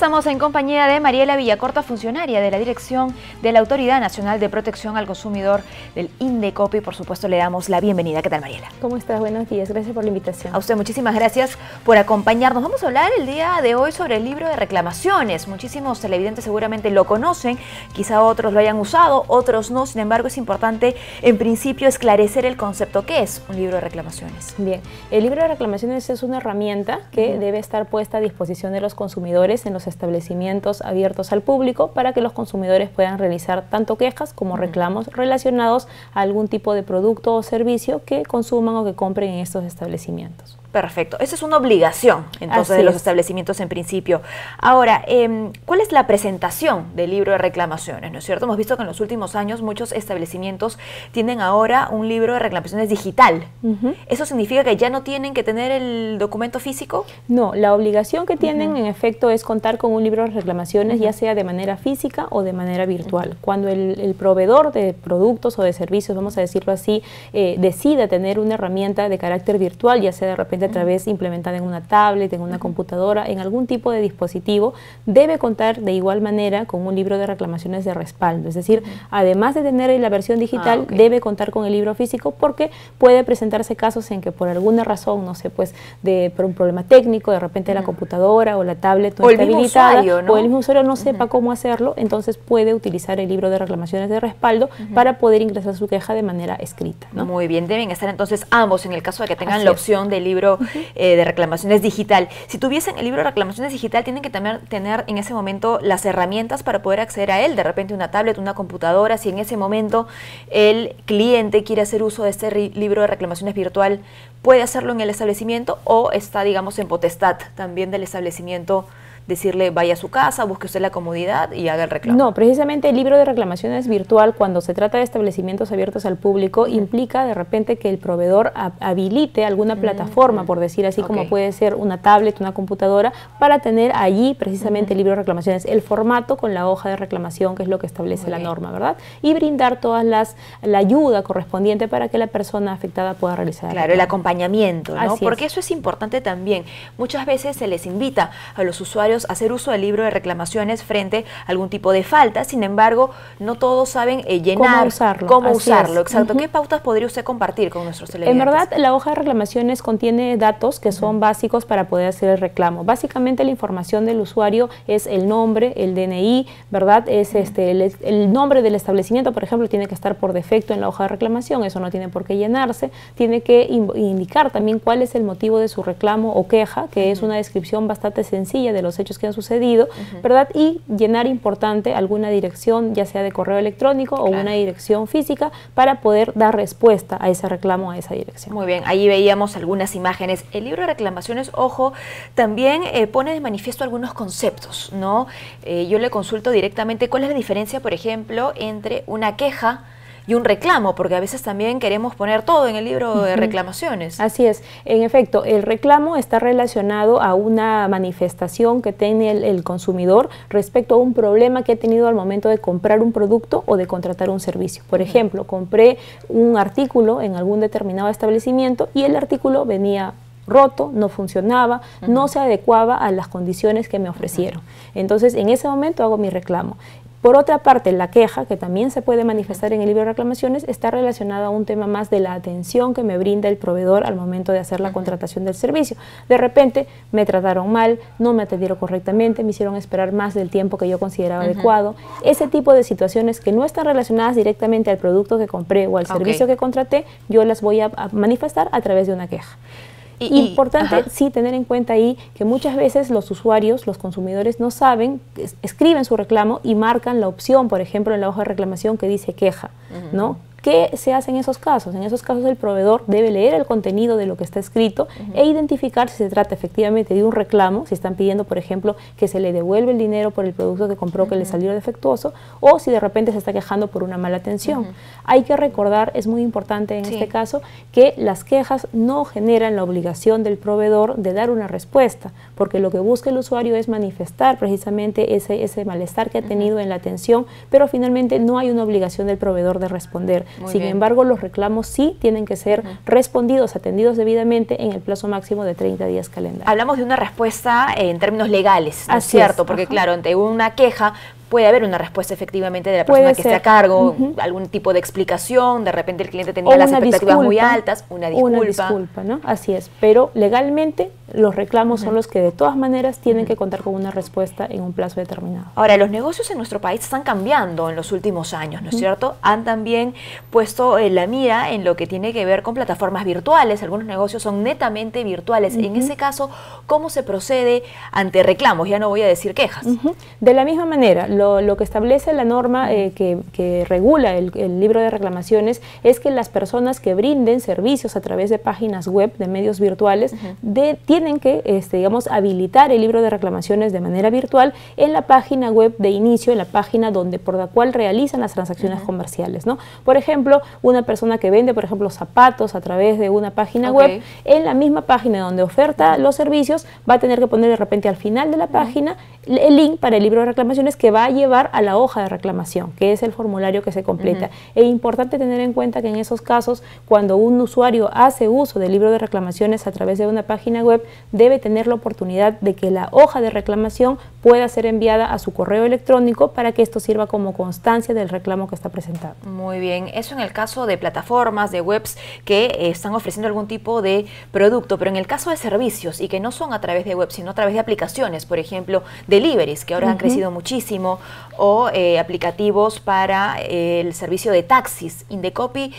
Estamos en compañía de Mariela Villacorta, funcionaria de la Dirección de la Autoridad Nacional de Protección al Consumidor del INDECOPI. Por supuesto, le damos la bienvenida. ¿Qué tal, Mariela? ¿Cómo estás? Buenos días. Gracias por la invitación. A usted muchísimas gracias por acompañarnos. Vamos a hablar el día de hoy sobre el libro de reclamaciones. Muchísimos televidentes seguramente lo conocen, quizá otros lo hayan usado, otros no. Sin embargo, es importante en principio esclarecer el concepto. ¿Qué es un libro de reclamaciones? Bien, el libro de reclamaciones es una herramienta que debe estar puesta a disposición de los consumidores en los establecimientos abiertos al público para que los consumidores puedan realizar tanto quejas como reclamos relacionados a algún tipo de producto o servicio que consuman o que compren en estos establecimientos. Perfecto. Esa es una obligación, entonces, de los establecimientos en principio. Ahora, ¿cuál es la presentación del libro de reclamaciones? ¿No es cierto? Hemos visto que en los últimos años muchos establecimientos tienen ahora un libro de reclamaciones digital. ¿Eso significa que ya no tienen que tener el documento físico? No, la obligación que tienen, en efecto, es contar con un libro de reclamaciones, ya sea de manera física o de manera virtual. Cuando el proveedor de productos o de servicios, vamos a decirlo así, decida tener una herramienta de carácter virtual, ya sea de repente a través implementada en una tablet, en una computadora, en algún tipo de dispositivo, debe contar de igual manera con un libro de reclamaciones de respaldo. Es decir, además de tener la versión digital, debe contar con el libro físico, porque puede presentarse casos en que por alguna razón, no sé, pues por un problema técnico, de repente la computadora o la tablet no está habilitada, o el mismo usuario no sepa cómo hacerlo, entonces puede utilizar el libro de reclamaciones de respaldo para poder ingresar su queja de manera escrita, ¿no? Muy bien, deben estar entonces ambos en el caso de que tengan la opción del libro de reclamaciones digital. Si tuviesen el libro de reclamaciones digital, tienen que también tener en ese momento las herramientas para poder acceder a él, de repente una tablet, una computadora. Si en ese momento el cliente quiere hacer uso de este libro de reclamaciones virtual, ¿puede hacerlo en el establecimiento o está, digamos, en potestad también del establecimiento decirle vaya a su casa, busque usted la comodidad y haga el reclamo? No, precisamente el libro de reclamaciones virtual, cuando se trata de establecimientos abiertos al público, implica de repente que el proveedor habilite alguna plataforma, por decir así, como puede ser una tablet, una computadora, para tener allí precisamente el libro de reclamaciones, el formato con la hoja de reclamación, que es lo que establece la norma, ¿verdad? Y brindar la ayuda correspondiente para que la persona afectada pueda realizar. Claro, el acompañamiento, ¿no? Así Porque es. eso es importante también. Muchas veces se les invita a los usuarios a hacer uso del libro de reclamaciones frente a algún tipo de falta. Sin embargo, no todos saben llenar, cómo usarlo. Exacto. ¿Qué pautas podría usted compartir con nuestros televidentes? En verdad, la hoja de reclamaciones contiene datos que son básicos para poder hacer el reclamo. Básicamente, la información del usuario es el nombre, el DNI, ¿verdad? Es el nombre del establecimiento, por ejemplo, tiene que estar por defecto en la hoja de reclamación. Eso no tiene por qué llenarse. Tiene que indicar también cuál es el motivo de su reclamo o queja, que es una descripción bastante sencilla de los hechos que han sucedido, ¿verdad? Y llenar, importante, alguna dirección, ya sea de correo electrónico o una dirección física, para poder dar respuesta a ese reclamo, a esa dirección. Muy bien, ahí veíamos algunas imágenes. El libro de reclamaciones, ojo, también pone de manifiesto algunos conceptos, ¿no? Yo le consulto directamente cuál es la diferencia, por ejemplo, entre una queja y un reclamo, porque a veces también queremos poner todo en el libro de reclamaciones. Así es. En efecto, el reclamo está relacionado a una manifestación que tiene el consumidor respecto a un problema que ha tenido al momento de comprar un producto o de contratar un servicio. Por ejemplo, compré un artículo en algún determinado establecimiento y el artículo venía roto, no funcionaba, no se adecuaba a las condiciones que me ofrecieron. Entonces, en ese momento hago mi reclamo. Por otra parte, la queja, que también se puede manifestar en el libro de reclamaciones, está relacionada a un tema más de la atención que me brinda el proveedor al momento de hacer la contratación del servicio. De repente me trataron mal, no me atendieron correctamente, me hicieron esperar más del tiempo que yo consideraba adecuado. Ese tipo de situaciones que no están relacionadas directamente al producto que compré o al servicio que contraté, yo las voy a manifestar a través de una queja. Importante sí tener en cuenta ahí que muchas veces los usuarios, los consumidores no saben, escriben su reclamo y marcan la opción, por ejemplo, en la hoja de reclamación que dice queja, ¿no? ¿Qué se hace en esos casos? En esos casos el proveedor debe leer el contenido de lo que está escrito e identificar si se trata efectivamente de un reclamo, si están pidiendo, por ejemplo, que se le devuelve el dinero por el producto que compró que le salió defectuoso, o si de repente se está quejando por una mala atención. Hay que recordar, es muy importante en este caso, que las quejas no generan la obligación del proveedor de dar una respuesta, porque lo que busca el usuario es manifestar precisamente ese malestar que ha tenido en la atención, pero finalmente no hay una obligación del proveedor de responder. Sin embargo, los reclamos sí tienen que ser respondidos, atendidos debidamente en el plazo máximo de 30 días calendarios. Hablamos de una respuesta en términos legales, ¿no es cierto? Porque claro, ante una queja puede haber una respuesta efectivamente de la persona que esté a cargo, algún tipo de explicación, de repente el cliente tenía las expectativas muy altas, una disculpa. Una disculpa, ¿no? Así es, pero legalmente los reclamos son los que de todas maneras tienen que contar con una respuesta en un plazo determinado. Ahora, los negocios en nuestro país están cambiando en los últimos años, ¿no es cierto? Han también puesto la mira en lo que tiene que ver con plataformas virtuales, algunos negocios son netamente virtuales. En ese caso, ¿cómo se procede ante reclamos? Ya no voy a decir quejas. De la misma manera, lo que establece la norma que regula el libro de reclamaciones es que las personas que brinden servicios a través de páginas web, de medios virtuales, tienen que, digamos, habilitar el libro de reclamaciones de manera virtual en la página web de inicio, en la página por la cual realizan las transacciones comerciales, ¿no? Por ejemplo, una persona que vende, por ejemplo, zapatos a través de una página web, en la misma página donde oferta los servicios, va a tener que poner de repente al final de la página el link para el libro de reclamaciones que va a llevar a la hoja de reclamación, que es el formulario que se completa. Es importante tener en cuenta que en esos casos, cuando un usuario hace uso del libro de reclamaciones a través de una página web, debe tener la oportunidad de que la hoja de reclamación pueda ser enviada a su correo electrónico para que esto sirva como constancia del reclamo que está presentado. Muy bien, eso en el caso de plataformas, de webs que están ofreciendo algún tipo de producto, pero en el caso de servicios y que no son a través de web, sino a través de aplicaciones, por ejemplo, deliveries, que ahora han crecido muchísimo, o aplicativos para el servicio de taxis. Indecopi,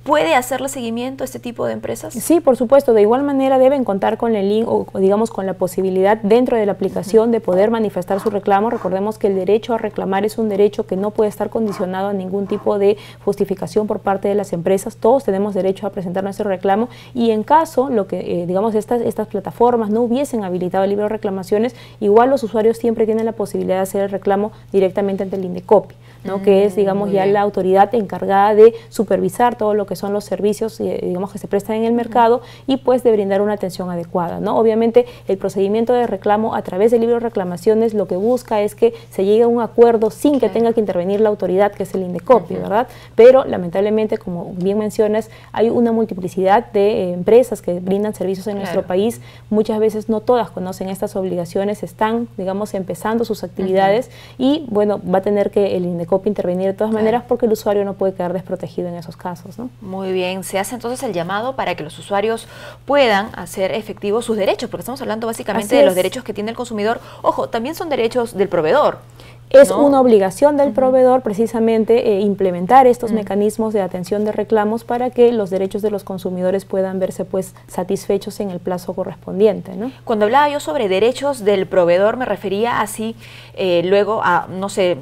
¿puede hacerle seguimiento a este tipo de empresas? Sí, por supuesto. De igual manera deben contar con el link o digamos con la posibilidad dentro de la aplicación de poder manifestar su reclamo. Recordemos que el derecho a reclamar es un derecho que no puede estar condicionado a ningún tipo de justificación por parte de las empresas. Todos tenemos derecho a presentar nuestro reclamo y en caso digamos estas plataformas no hubiesen habilitado el libro de reclamaciones, igual los usuarios siempre tienen la posibilidad de hacer el reclamo directamente ante el Indecopi, ¿no? Que es, digamos, ya la autoridad encargada de supervisar todo lo que son los servicios, digamos, que se prestan en el mercado y pues de brindar una atención adecuada, ¿no? Obviamente el procedimiento de reclamo a través del libro de reclamaciones lo que busca es que se llegue a un acuerdo sin que tenga que intervenir la autoridad, que es el Indecopi, ¿verdad? Pero lamentablemente, como bien mencionas, hay una multiplicidad de empresas que brindan servicios en nuestro país. Muchas veces no todas conocen estas obligaciones, están, digamos, empezando sus actividades y, bueno, va a tener que el Indecopi intervenir de todas maneras porque el usuario no puede quedar desprotegido en esos casos, ¿no? Muy bien, se hace entonces el llamado para que los usuarios puedan hacer efectivos sus derechos, porque estamos hablando básicamente de los derechos que tiene el consumidor. Ojo, también son derechos del proveedor. Es una obligación del proveedor precisamente implementar estos mecanismos de atención de reclamos para que los derechos de los consumidores puedan verse pues satisfechos en el plazo correspondiente, ¿no? Cuando hablaba yo sobre derechos del proveedor me refería así luego a, no sé,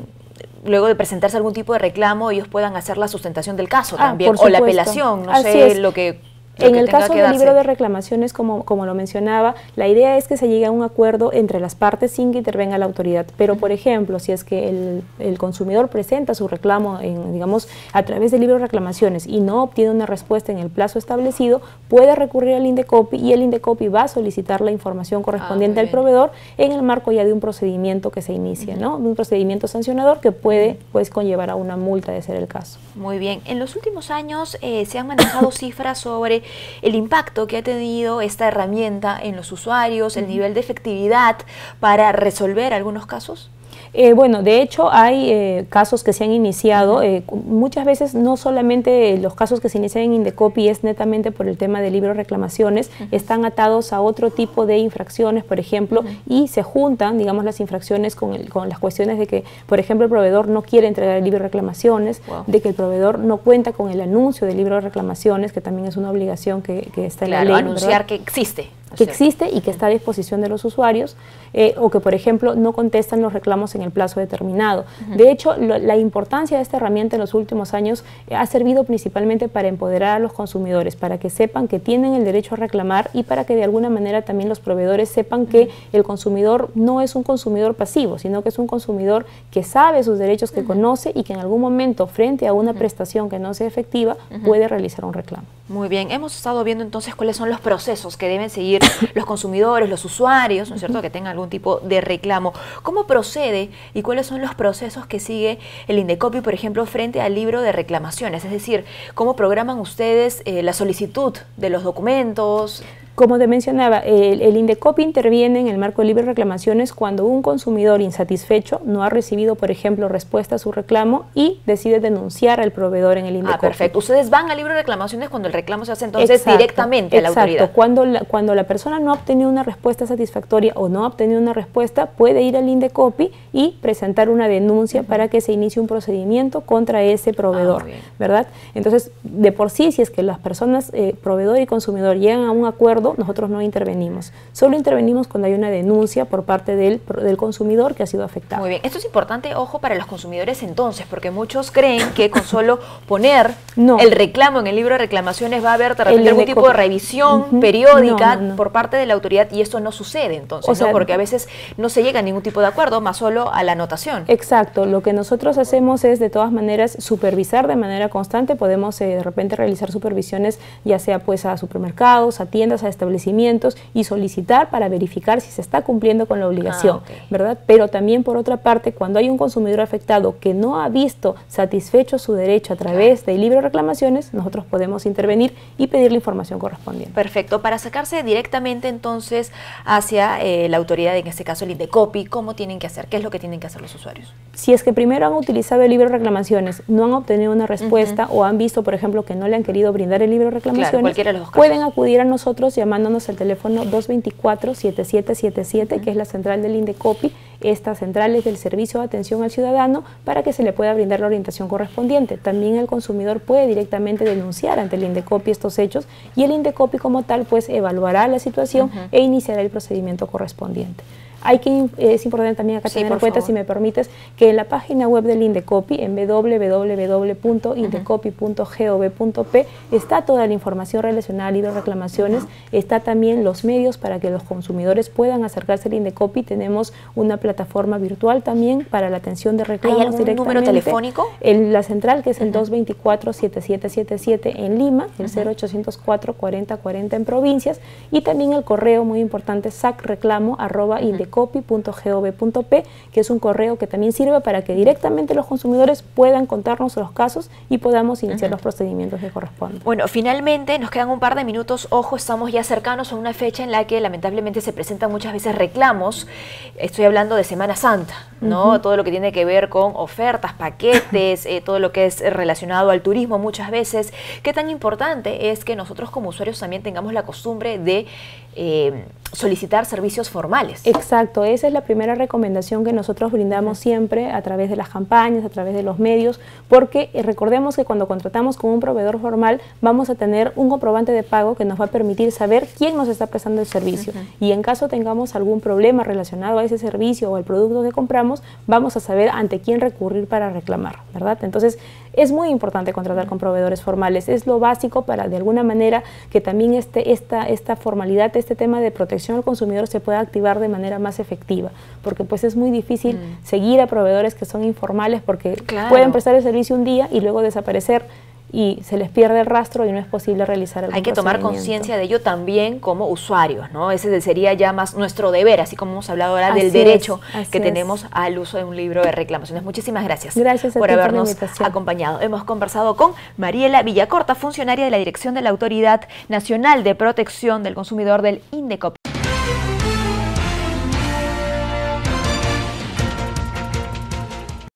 luego de presentarse algún tipo de reclamo, ellos puedan hacer la sustentación del caso también, o la apelación, no sé, lo que En el caso del libro de reclamaciones, como lo mencionaba, la idea es que se llegue a un acuerdo entre las partes sin que intervenga la autoridad. Pero, por ejemplo, si es que el consumidor presenta su reclamo, digamos, a través del libro de reclamaciones y no obtiene una respuesta en el plazo establecido, puede recurrir al Indecopi y el Indecopi va a solicitar la información correspondiente al proveedor en el marco ya de un procedimiento que se inicia, ¿no? Un procedimiento sancionador que puede pues conllevar a una multa de ser el caso. Muy bien. En los últimos años se han manejado cifras sobre el impacto que ha tenido esta herramienta en los usuarios, el nivel de efectividad para resolver algunos casos. Bueno, de hecho hay casos que se han iniciado, muchas veces no solamente los casos que se inician en Indecopi es netamente por el tema de libro de reclamaciones, están atados a otro tipo de infracciones, por ejemplo, y se juntan, digamos, las infracciones con las cuestiones de que, por ejemplo, el proveedor no quiere entregar el libro de reclamaciones, de que el proveedor no cuenta con el anuncio del libro de reclamaciones, que también es una obligación que está en la ley. Anunciar, ¿verdad?, que existe. Que existe y que está a disposición de los usuarios, o que, por ejemplo, no contestan los reclamos en el plazo determinado. De hecho, la importancia de esta herramienta en los últimos años ha servido principalmente para empoderar a los consumidores, para que sepan que tienen el derecho a reclamar y para que de alguna manera también los proveedores sepan que el consumidor no es un consumidor pasivo, sino que es un consumidor que sabe sus derechos, que conoce y que en algún momento, frente a una prestación que no sea efectiva, puede realizar un reclamo. Muy bien, hemos estado viendo entonces cuáles son los procesos que deben seguir los consumidores, los usuarios, ¿no es cierto?, que tengan algún tipo de reclamo. ¿Cómo procede y cuáles son los procesos que sigue el Indecopi, por ejemplo, frente al libro de reclamaciones? Es decir, ¿cómo programan ustedes la solicitud de los documentos? Como te mencionaba, el Indecopi interviene en el marco de libre reclamaciones cuando un consumidor insatisfecho no ha recibido, por ejemplo, respuesta a su reclamo y decide denunciar al proveedor en el Indecopi. Perfecto. Ustedes van al libro de reclamaciones cuando el reclamo se hace entonces directamente a la autoridad. Cuando la persona no ha obtenido una respuesta satisfactoria o no ha obtenido una respuesta, puede ir al Indecopi y presentar una denuncia para que se inicie un procedimiento contra ese proveedor, ¿verdad? Entonces, de por sí, si es que las personas, proveedor y consumidor, llegan a un acuerdo, nosotros no intervenimos. Solo intervenimos cuando hay una denuncia por parte del consumidor que ha sido afectado. Muy bien. Esto es importante, ojo, para los consumidores entonces, porque muchos creen que con solo poner el reclamo en el libro de reclamaciones va a haber de repente algún tipo de revisión periódica por parte de la autoridad, y esto no sucede entonces, o sea, porque a veces no se llega a ningún tipo de acuerdo, más solo a la anotación. Exacto. Lo que nosotros hacemos es, de todas maneras, supervisar de manera constante. Podemos de repente realizar supervisiones, ya sea pues a supermercados, a tiendas, a establecimientos, y solicitar para verificar si se está cumpliendo con la obligación, ¿verdad? Pero también, por otra parte, cuando hay un consumidor afectado que no ha visto satisfecho su derecho a través del libro de reclamaciones, nosotros podemos intervenir y pedir la información correspondiente. Perfecto. Para sacarse directamente entonces hacia la autoridad, en este caso el Indecopi, ¿cómo tienen que hacer? ¿Qué es lo que tienen que hacer los usuarios? Si es que primero han utilizado el libro de reclamaciones, no han obtenido una respuesta o han visto, por ejemplo, que no le han querido brindar el libro de reclamaciones, cualquiera de los dos casos, pueden acudir a nosotros llamándonos al teléfono 224-7777, que es la central del Indecopi. Esta central es del Servicio de Atención al Ciudadano, para que se le pueda brindar la orientación correspondiente. También el consumidor puede directamente denunciar ante el Indecopi estos hechos, y el Indecopi como tal pues evaluará la situación e iniciará el procedimiento correspondiente. Es importante también acá tener en cuenta, si me permites, que en la página web del Indecopi, en www.indecopi.gov.p, está toda la información relacionada a libro de reclamaciones. Está también los medios para que los consumidores puedan acercarse al Indecopi. Tenemos una plataforma virtual también para la atención de reclamos directamente. ¿Hay algún número telefónico? La central, que es el 224-7777 en Lima, el 0804-4040 en provincias, y también el correo muy importante, sacreclamo@indecopi.gov.p, que es un correo que también sirve para que directamente los consumidores puedan contarnos los casos y podamos iniciar los procedimientos que corresponden. Bueno, finalmente nos quedan un par de minutos. Ojo, estamos ya cercanos a una fecha en la que lamentablemente se presentan muchas veces reclamos. Estoy hablando de Semana Santa, ¿no? Todo lo que tiene que ver con ofertas, paquetes, todo lo que es relacionado al turismo muchas veces. ¿Qué tan importante es que nosotros como usuarios también tengamos la costumbre de solicitar servicios formales? Exacto, esa es la primera recomendación que nosotros brindamos siempre a través de las campañas, a través de los medios, porque recordemos que cuando contratamos con un proveedor formal vamos a tener un comprobante de pago que nos va a permitir saber quién nos está prestando el servicio, y en caso tengamos algún problema relacionado a ese servicio o al producto que compramos, vamos a saber ante quién recurrir para reclamar, ¿verdad? Entonces, es muy importante contratar con proveedores formales. Es lo básico para, de alguna manera, que también esta formalidad, este tema de protección al consumidor se pueda activar de manera más efectiva, porque pues es muy difícil seguir a proveedores que son informales, porque pueden prestar el servicio un día y luego desaparecer, y se les pierde el rastro y no es posible realizar el procedimiento. Hay que tomar conciencia de ello también como usuarios, ¿no? Ese sería ya más nuestro deber, así como hemos hablado ahora del derecho que tenemos al uso de un libro de reclamaciones. Muchísimas gracias, por habernos acompañado. Hemos conversado con Mariela Villacorta, funcionaria de la Dirección de la Autoridad Nacional de Protección del Consumidor del Indecopi.